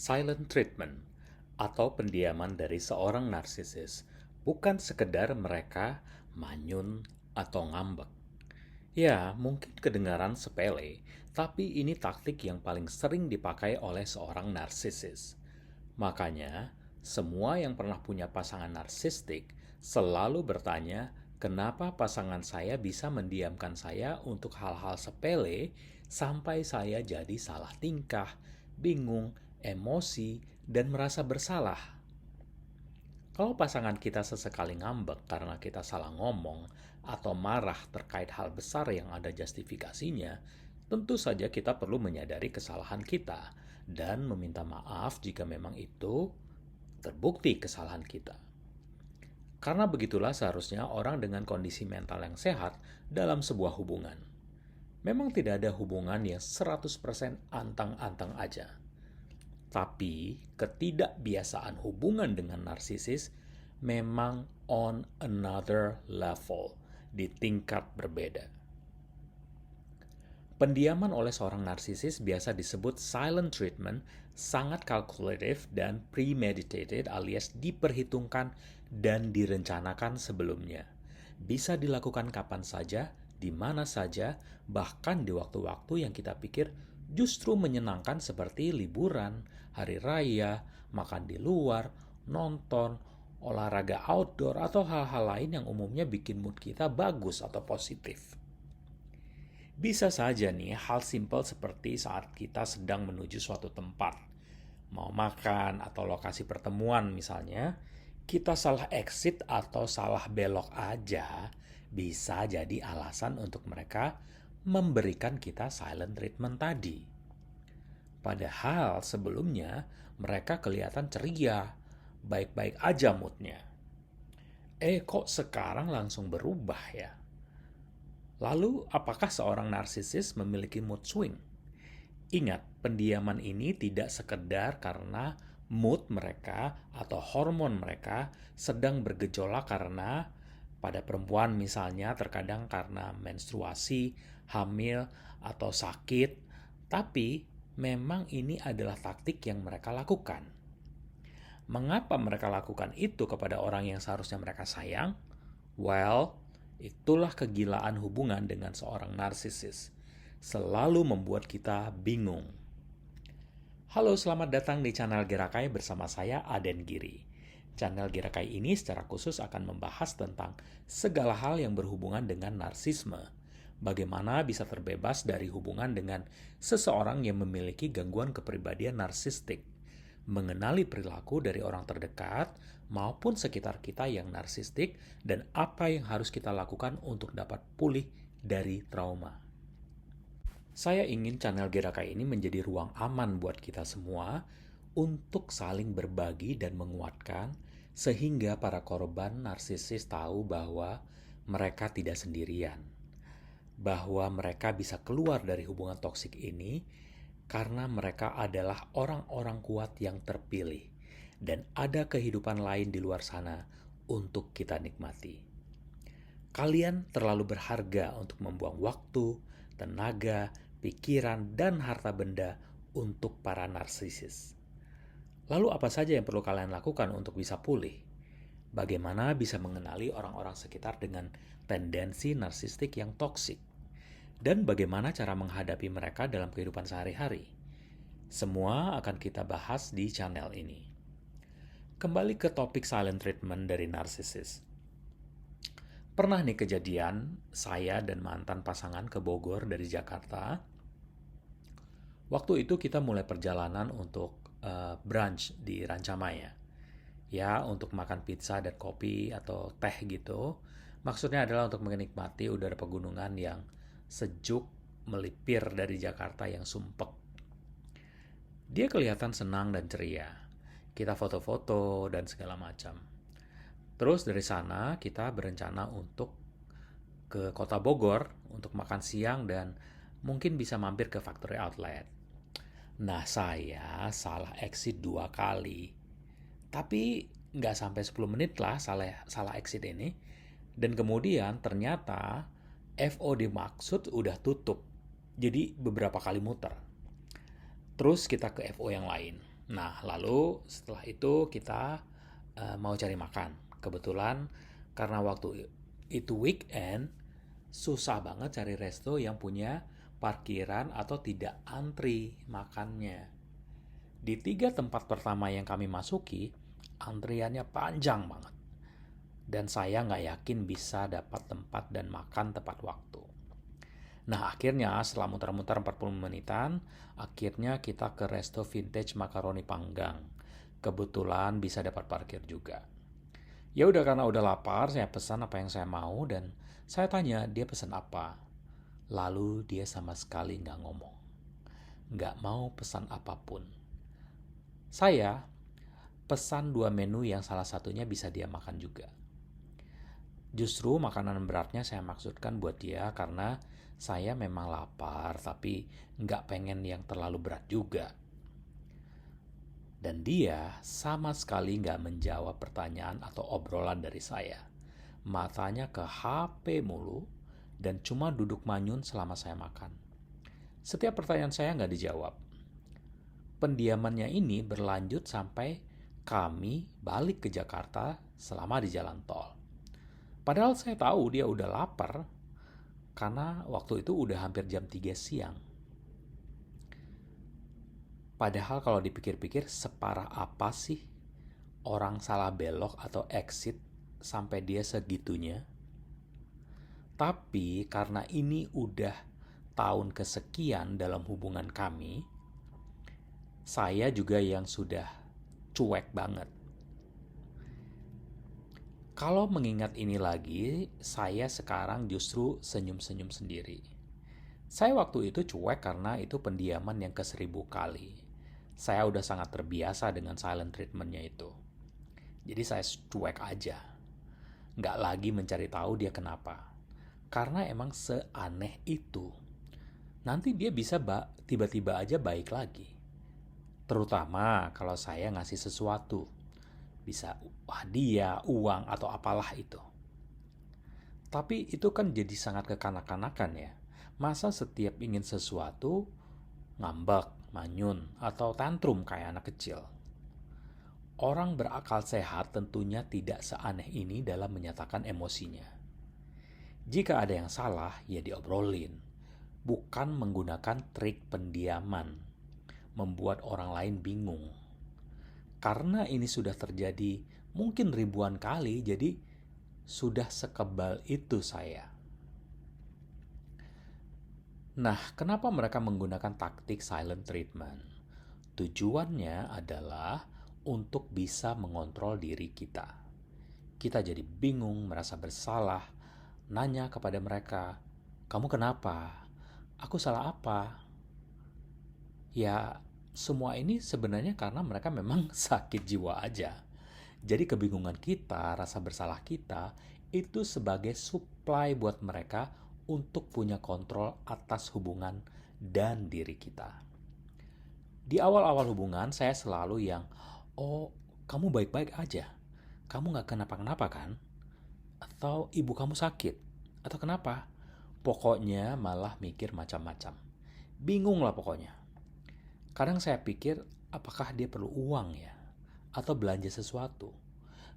Silent treatment atau pendiaman dari seorang narsisis bukan sekedar mereka manyun atau ngambek. Ya, mungkin kedengaran sepele, tapi ini taktik yang paling sering dipakai oleh seorang narsisis. Makanya, semua yang pernah punya pasangan narsistik selalu bertanya, kenapa pasangan saya bisa mendiamkan saya untuk hal-hal sepele sampai saya jadi salah tingkah, bingung, emosi, dan merasa bersalah. Kalau pasangan kita sesekali ngambek karena kita salah ngomong atau marah terkait hal besar yang ada justifikasinya, tentu saja kita perlu menyadari kesalahan kita dan meminta maaf jika memang itu terbukti kesalahan kita. Karena begitulah seharusnya orang dengan kondisi mental yang sehat dalam sebuah hubungan. Memang tidak ada hubungan yang 100% antang-antang aja. Tapi ketidakbiasaan hubungan dengan narsisis memang on another level, di tingkat berbeda. Pendiaman oleh seorang narsisis biasa disebut silent treatment, sangat kalkulatif dan premeditated alias diperhitungkan dan direncanakan sebelumnya. Bisa dilakukan kapan saja, di mana saja, bahkan di waktu-waktu yang kita pikir justru menyenangkan seperti liburan, hari raya, makan di luar, nonton, olahraga outdoor, atau hal-hal lain yang umumnya bikin mood kita bagus atau positif. Bisa saja nih hal simpel seperti saat kita sedang menuju suatu tempat, mau makan atau lokasi pertemuan misalnya, kita salah exit atau salah belok aja bisa jadi alasan untuk mereka memberikan kita silent treatment tadi. Padahal sebelumnya mereka kelihatan ceria, baik-baik aja moodnya. Kok sekarang langsung berubah ya? Lalu, apakah seorang narsisis memiliki mood swing? Ingat, pendiaman ini tidak sekedar karena mood mereka atau hormon mereka sedang bergejolak karena pada perempuan misalnya terkadang karena menstruasi, hamil, atau sakit, tapi memang ini adalah taktik yang mereka lakukan. Mengapa mereka lakukan itu kepada orang yang seharusnya mereka sayang? Well, itulah kegilaan hubungan dengan seorang narsisis. Selalu membuat kita bingung. Halo, selamat datang di channel Gerakai bersama saya Aden Giri. Channel Gerakai ini secara khusus akan membahas tentang segala hal yang berhubungan dengan narsisme. Bagaimana bisa terbebas dari hubungan dengan seseorang yang memiliki gangguan kepribadian narsistik. Mengenali perilaku dari orang terdekat maupun sekitar kita yang narsistik dan apa yang harus kita lakukan untuk dapat pulih dari trauma. Saya ingin channel Gerakai ini menjadi ruang aman buat kita semua untuk saling berbagi dan menguatkan sehingga para korban narsisis tahu bahwa mereka tidak sendirian. Bahwa mereka bisa keluar dari hubungan toksik ini karena mereka adalah orang-orang kuat yang terpilih dan ada kehidupan lain di luar sana untuk kita nikmati. Kalian terlalu berharga untuk membuang waktu, tenaga, pikiran, dan harta benda untuk para narsisis. Lalu apa saja yang perlu kalian lakukan untuk bisa pulih? Bagaimana bisa mengenali orang-orang sekitar dengan tendensi narsistik yang toksik? Dan bagaimana cara menghadapi mereka dalam kehidupan sehari-hari? Semua akan kita bahas di channel ini. Kembali ke topik silent treatment dari narsisis. Pernah nih kejadian, saya dan mantan pasangan ke Bogor dari Jakarta. Waktu itu kita mulai perjalanan untuk brunch di Rancamaya. Ya, untuk makan pizza dan kopi atau teh gitu. Maksudnya adalah untuk menikmati udara pegunungan yang sejuk melipir dari Jakarta yang sumpek. Dia kelihatan senang dan ceria. Kita foto-foto dan segala macam. Terus dari sana kita berencana untuk ke kota Bogor untuk makan siang dan mungkin bisa mampir ke factory outlet. Nah, saya salah exit 2 kali. Tapi nggak sampai 10 menit lah salah exit ini. Dan kemudian ternyata FOD maksud udah tutup. Jadi beberapa kali muter. Terus kita ke FO yang lain. Nah, lalu setelah itu kita mau cari makan. Kebetulan karena waktu itu weekend, susah banget cari resto yang punya parkiran atau tidak antri makannya. Di 3 tempat pertama yang kami masuki, antriannya panjang banget. Dan saya nggak yakin bisa dapat tempat dan makan tepat waktu. Nah, akhirnya setelah muter-muter 40 menitan, akhirnya kita ke resto vintage makaroni panggang. Kebetulan bisa dapat parkir juga. Ya udah, karena udah lapar, saya pesan apa yang saya mau dan saya tanya dia pesan apa. Lalu dia sama sekali nggak ngomong. Nggak mau pesan apapun. Saya pesan 2 menu yang salah satunya bisa dia makan juga. Justru makanan beratnya saya maksudkan buat dia karena saya memang lapar tapi nggak pengen yang terlalu berat juga. Dan dia sama sekali nggak menjawab pertanyaan atau obrolan dari saya. Matanya ke HP mulu dan cuma duduk manyun selama saya makan. Setiap pertanyaan saya nggak dijawab. Pendiamannya ini berlanjut sampai kami balik ke Jakarta selama di jalan tol. Padahal saya tahu dia udah lapar karena waktu itu udah hampir jam 3 siang. Padahal kalau dipikir-pikir separah apa sih orang salah belok atau exit sampai dia segitunya? Tapi karena ini udah tahun kesekian dalam hubungan kami, saya juga yang sudah cuek banget. Kalau mengingat ini lagi, saya sekarang justru senyum-senyum sendiri. Saya waktu itu cuek karena itu pendiaman yang ke 1000 kali. Saya udah sangat terbiasa dengan silent treatmentnya itu. Jadi saya cuek aja. Nggak lagi mencari tahu dia kenapa. Karena emang seaneh itu. Nanti dia bisa tiba-tiba aja baik lagi. Terutama kalau saya ngasih sesuatu. Bisa hadiah, uang, atau apalah itu. Tapi itu kan jadi sangat kekanak-kanakan ya. Masa setiap ingin sesuatu, ngambek, manyun, atau tantrum kayak anak kecil. Orang berakal sehat tentunya tidak seaneh ini dalam menyatakan emosinya. Jika ada yang salah, ya diobrolin. Bukan menggunakan trik pendiaman, membuat orang lain bingung. Karena ini sudah terjadi mungkin ribuan kali, jadi sudah sekebal itu saya. Nah, kenapa mereka menggunakan taktik silent treatment? Tujuannya adalah untuk bisa mengontrol diri kita. Kita jadi bingung, merasa bersalah, nanya kepada mereka, "Kamu kenapa? Aku salah apa?" Ya, semua ini sebenarnya karena mereka memang sakit jiwa aja. Jadi kebingungan kita, rasa bersalah kita, itu sebagai supply buat mereka untuk punya kontrol atas hubungan dan diri kita. Di awal-awal hubungan saya selalu yang, "Oh, kamu baik-baik aja. Kamu gak kenapa-kenapa kan? Atau ibu kamu sakit? Atau kenapa?" Pokoknya malah mikir macam-macam. Bingung lah pokoknya. Kadang saya pikir, apakah dia perlu uang ya? Atau belanja sesuatu?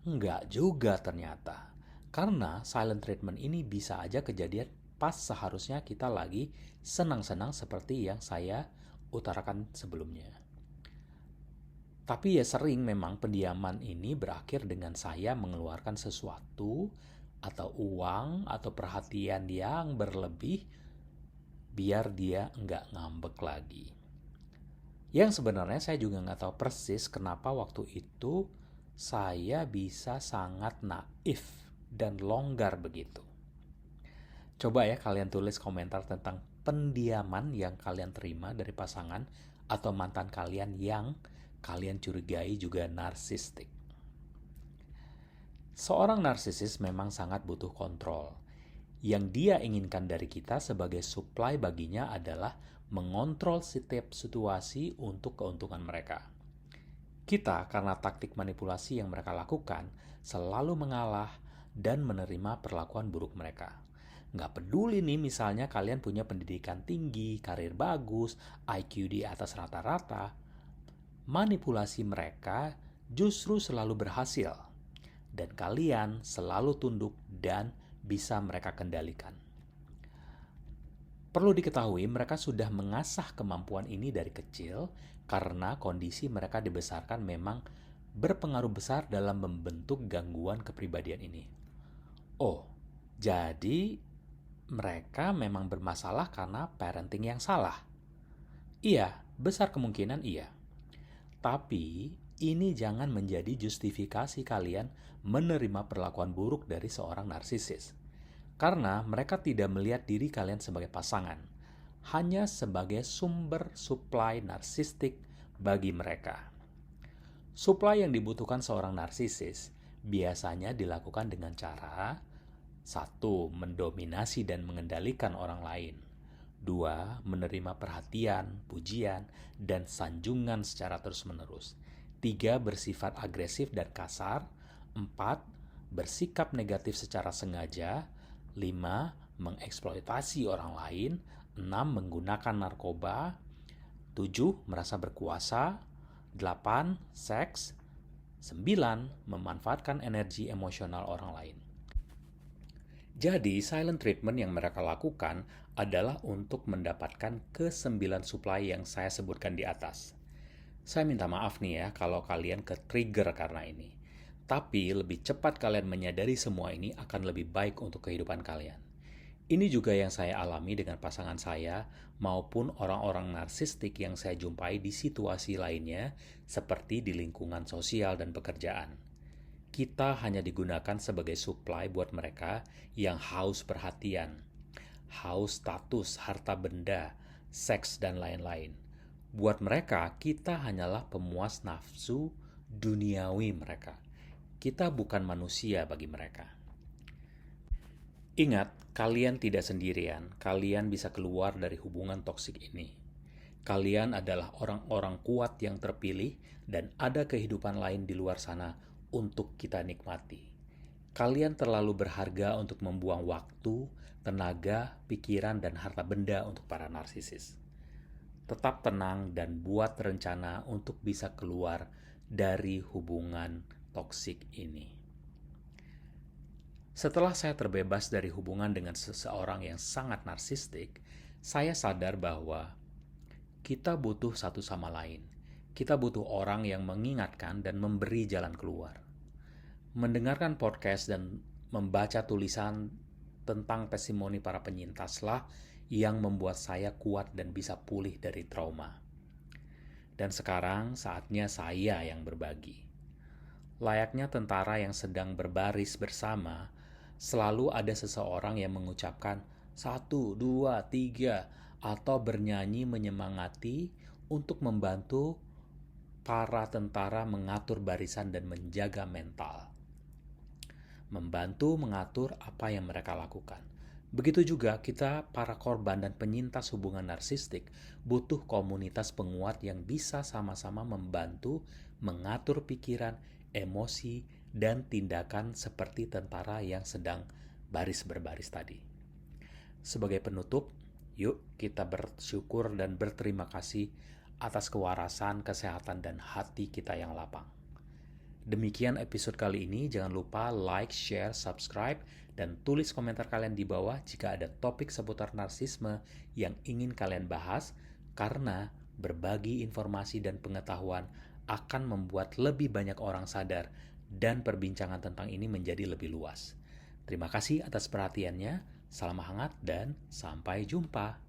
Enggak juga ternyata. Karena silent treatment ini bisa aja kejadian pas seharusnya kita lagi senang-senang seperti yang saya utarakan sebelumnya. Tapi ya sering memang pendiaman ini berakhir dengan saya mengeluarkan sesuatu atau uang atau perhatian yang berlebih biar dia nggak ngambek lagi. Yang sebenarnya saya juga nggak tahu persis kenapa waktu itu saya bisa sangat naif dan longgar begitu. Coba ya kalian tulis komentar tentang pendiaman yang kalian terima dari pasangan atau mantan kalian yang kalian curigai juga narsistik. Seorang narsisis memang sangat butuh kontrol. Yang dia inginkan dari kita sebagai supply baginya adalah mengontrol setiap situasi untuk keuntungan mereka. Kita, karena taktik manipulasi yang mereka lakukan, selalu mengalah dan menerima perlakuan buruk mereka. Nggak peduli nih misalnya kalian punya pendidikan tinggi, karir bagus, IQ di atas rata-rata. manipulasi mereka justru selalu berhasil, dan kalian selalu tunduk dan bisa mereka kendalikan. Perlu diketahui, mereka sudah mengasah kemampuan ini dari kecil karena kondisi mereka dibesarkan memang berpengaruh besar dalam membentuk gangguan kepribadian ini. Oh, jadi mereka memang bermasalah karena parenting yang salah. Iya, besar kemungkinan iya. Tapi ini jangan menjadi justifikasi kalian menerima perlakuan buruk dari seorang narsisis. Karena mereka tidak melihat diri kalian sebagai pasangan, hanya sebagai sumber suplai narsistik bagi mereka. Suplai yang dibutuhkan seorang narsisis biasanya dilakukan dengan cara 1. Mendominasi dan mengendalikan orang lain. 2. Menerima perhatian, pujian, dan sanjungan secara terus-menerus. 3. Bersifat agresif dan kasar. 4. Bersikap negatif secara sengaja. 5. Mengeksploitasi orang lain. 6. Menggunakan narkoba. 7. Merasa berkuasa. 8. Seks. 9. Memanfaatkan energi emosional orang lain. Jadi, silent treatment yang mereka lakukan adalah untuk mendapatkan ke-9 supply yang saya sebutkan di atas. Saya minta maaf nih ya kalau kalian ke-trigger karena ini. Tapi lebih cepat kalian menyadari semua ini akan lebih baik untuk kehidupan kalian. Ini juga yang saya alami dengan pasangan saya maupun orang-orang narsistik yang saya jumpai di situasi lainnya seperti di lingkungan sosial dan pekerjaan. Kita hanya digunakan sebagai supply buat mereka yang haus perhatian, haus status, harta benda, seks, dan lain-lain. Buat mereka, kita hanyalah pemuas nafsu duniawi mereka. Kita bukan manusia bagi mereka. Ingat, kalian tidak sendirian. Kalian bisa keluar dari hubungan toksik ini. Kalian adalah orang-orang kuat yang terpilih dan ada kehidupan lain di luar sana untuk kita nikmati. Kalian terlalu berharga untuk membuang waktu, tenaga, pikiran, dan harta benda untuk para narsisis. Tetap tenang dan buat rencana untuk bisa keluar dari hubungan toksik ini. Setelah saya terbebas dari hubungan dengan seseorang yang sangat narsistik, saya sadar bahwa kita butuh satu sama lain. Kita butuh orang yang mengingatkan dan memberi jalan keluar. Mendengarkan podcast dan membaca tulisan tentang testimoni para penyintaslah yang membuat saya kuat dan bisa pulih dari trauma. Dan sekarang saatnya saya yang berbagi. Layaknya tentara yang sedang berbaris bersama, selalu ada seseorang yang mengucapkan 1, 2, 3 atau bernyanyi menyemangati untuk membantu para tentara mengatur barisan dan menjaga mental. Membantu mengatur apa yang mereka lakukan. Begitu juga kita para korban dan penyintas hubungan narsistik butuh komunitas penguat yang bisa sama-sama membantu mengatur pikiran, emosi, dan tindakan seperti tentara yang sedang baris berbaris tadi. Sebagai penutup, yuk kita bersyukur dan berterima kasih atas kewarasan, kesehatan, dan hati kita yang lapang. Demikian episode kali ini. Jangan lupa like, share, subscribe, dan tulis komentar kalian di bawah jika ada topik seputar narsisme yang ingin kalian bahas, karena berbagi informasi dan pengetahuan akan membuat lebih banyak orang sadar dan perbincangan tentang ini menjadi lebih luas. Terima kasih atas perhatiannya, salam hangat, dan sampai jumpa.